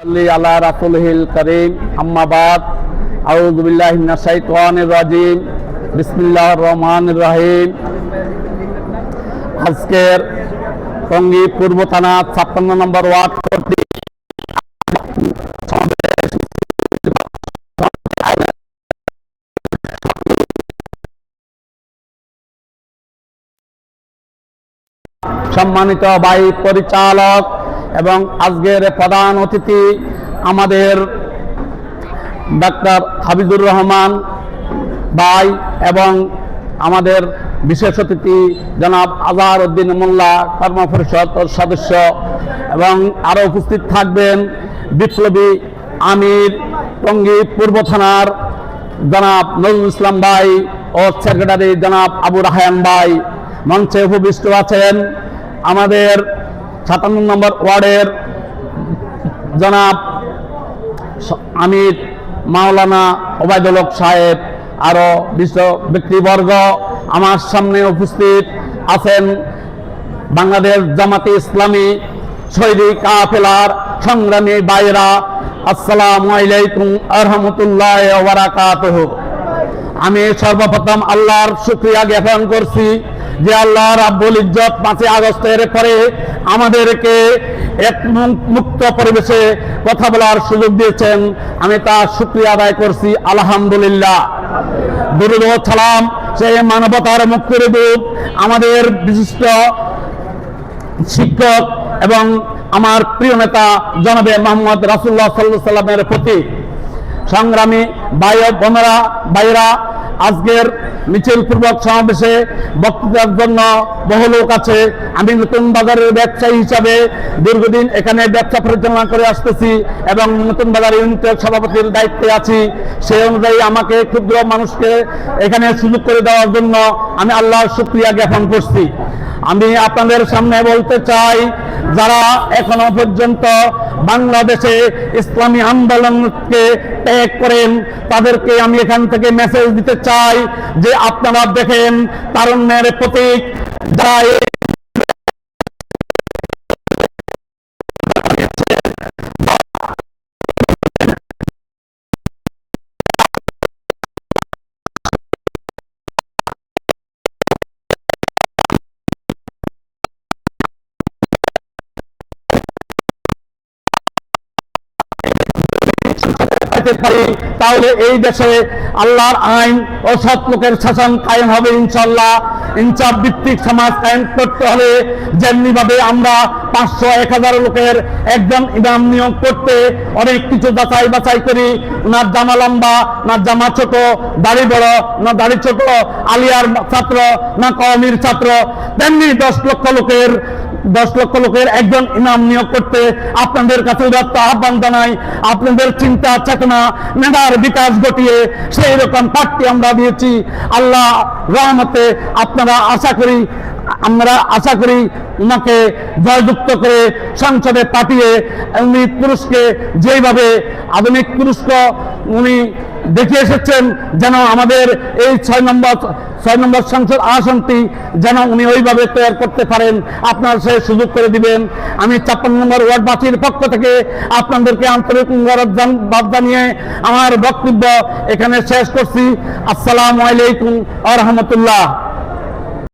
আলা রাসূলিল কারীম আম্মা বাদ আউযু বিল্লাহি মিনাশ শাইতানির রাজীম বিসমিল্লাহির রহমানির রহিম। আজকের টঙ্গী পূর্ব থানা ৫৬ নম্বর ওয়ার্ড কর্তৃক সম্মানিত ভাই পরিচালক এবং আজকের প্রধান অতিথি আমাদের ডাক্তার হাবিজুর রহমান ভাই এবং আমাদের বিশেষ অতিথি জনাব আজহার উদ্দিন মোল্লা কর্ম পরিষদ সদস্য এবং আরও উপস্থিত থাকবেন বিপ্লবী আমির টঙ্গী পূর্ব থানার জনাব নজরুল ইসলাম ভাই ও সেক্রেটারি জনাব আবু রাহায়ান ভাই। মঞ্চে উপবিষ্ট আছেন আমাদের ৫৭ নম্বর ওয়ার্ডের জনাব আমির মাওলানা ওবায়দুল হক সাহেব, আরও বিশ্ব ব্যক্তিবর্গ। আমার সামনে উপস্থিত আছেন বাংলাদেশ জামাতে ইসলামী শহীদি কাফেলার সংগ্রামী ভাইরা। আসসালামু আলাইকুম ওয়া রাহমাতুল্লাহি ওয়া বারাকাতুহু। আমি সর্বপ্রথম আল্লাহর শুকরিয়া জ্ঞাপন করছি যে আল্লাহ রাব্বুল ইজ্জত ৫ই আগস্টের পরে আমাদেরকে এক মুক্ত পরিবেশে কথা বলার সুযোগ দিয়েছেন। আমি তার শুকরিয়া আদায় করছি, আলহামদুলিল্লাহ। দুরূদ ও সালাম সেই মানবতার মুক্তির দূত আমাদের বিশিষ্ট শিক্ষক এবং আমার প্রিয় নেতা জনাবে মোহাম্মদ রাসূলুল্লাহ সাল্লাল্লাহু আলাইহি ওয়াসাল্লামের প্রতি। সংগ্রামী ভাই ও বোনেরা, ভাইরা, আজকের মিছিল পূর্বক সমাবেশে বক্তৃতার জন্য বহু লোক আছে। আমি নতুন বাজারের ব্যবসায়ী হিসাবে দীর্ঘদিন এখানে ব্যবসা পরিচালনা করে আসতেছি এবং নতুন বাজার ইউনিটের সভাপতির দায়িত্বে আছি। সেই অনুযায়ী আমাকে ক্ষুদ্র মানুষকে এখানে সুযোগ করে দেওয়ার জন্য আমি আল্লাহর শুকরিয়া জ্ঞাপন করছি। আমি আপনাদের সামনে বলতে চাই, যারা এখনো পর্যন্ত বাংলাদেশে ইসলামী আন্দোলনকে ত্যাগ করেন তাদেরকে আমি এখান থেকে মেসেজ দিতে চাই যে আপনারা দেখেন তারুণ্যের প্রতীক যারা তাহলে এই দেশে আল্লাহর আইন ও সৎ লোকের শাসন কায়েম হবে ইনশাআল্লাহ। ইনসাফ ভিত্তিক সমাজ কায়েম করতে হলে যেমনি ভাবে আমরা ৫০০-১০০০ লোকের একজন ইমাম নিয়োগ করতে অনেক কিছু যাচাই বাছাই করি, না জামা লম্বা না জামা ছোট, দাড়ি বড় না দাড়ি ছোট, আলিয়ার ছাত্র না কওমির ছাত্র, তেমনি ১০ লক্ষ লোকের একজন ইমাম নিয়োগ করতে আপনাদের কাছে উদাত্ত আহ্বান জানাই। আপনাদের চিন্তা চেতনা মেধার বিকাশ ঘটিয়ে সেই রকম প্রার্থী আমরা দিয়েছি। আল্লাহ রহমতে আমরা আশা করি উনাকে জয়যুক্ত করে সংসদে পাঠিয়ে উনি তুরস্কে যেইভাবে আধুনিক তুরস্ক উনি দেখিয়ে এসেছেন, যেন আমাদের এই ৬ নম্বর সংসদ আসনটি যেন উনি ওইভাবে তৈরি করতে পারেন, আপনারা সে সুযোগ করে দিবেন। আমি ৫৬ নম্বর ওয়ার্ডবাসীর পক্ষ থেকে আপনাদেরকে আন্তরিক মুবারকবাদ জানিয়ে আমার বক্তব্য এখানে শেষ করছি। আসসালামু আলাইকুম ওয়া রাহমাতুল্লাহ।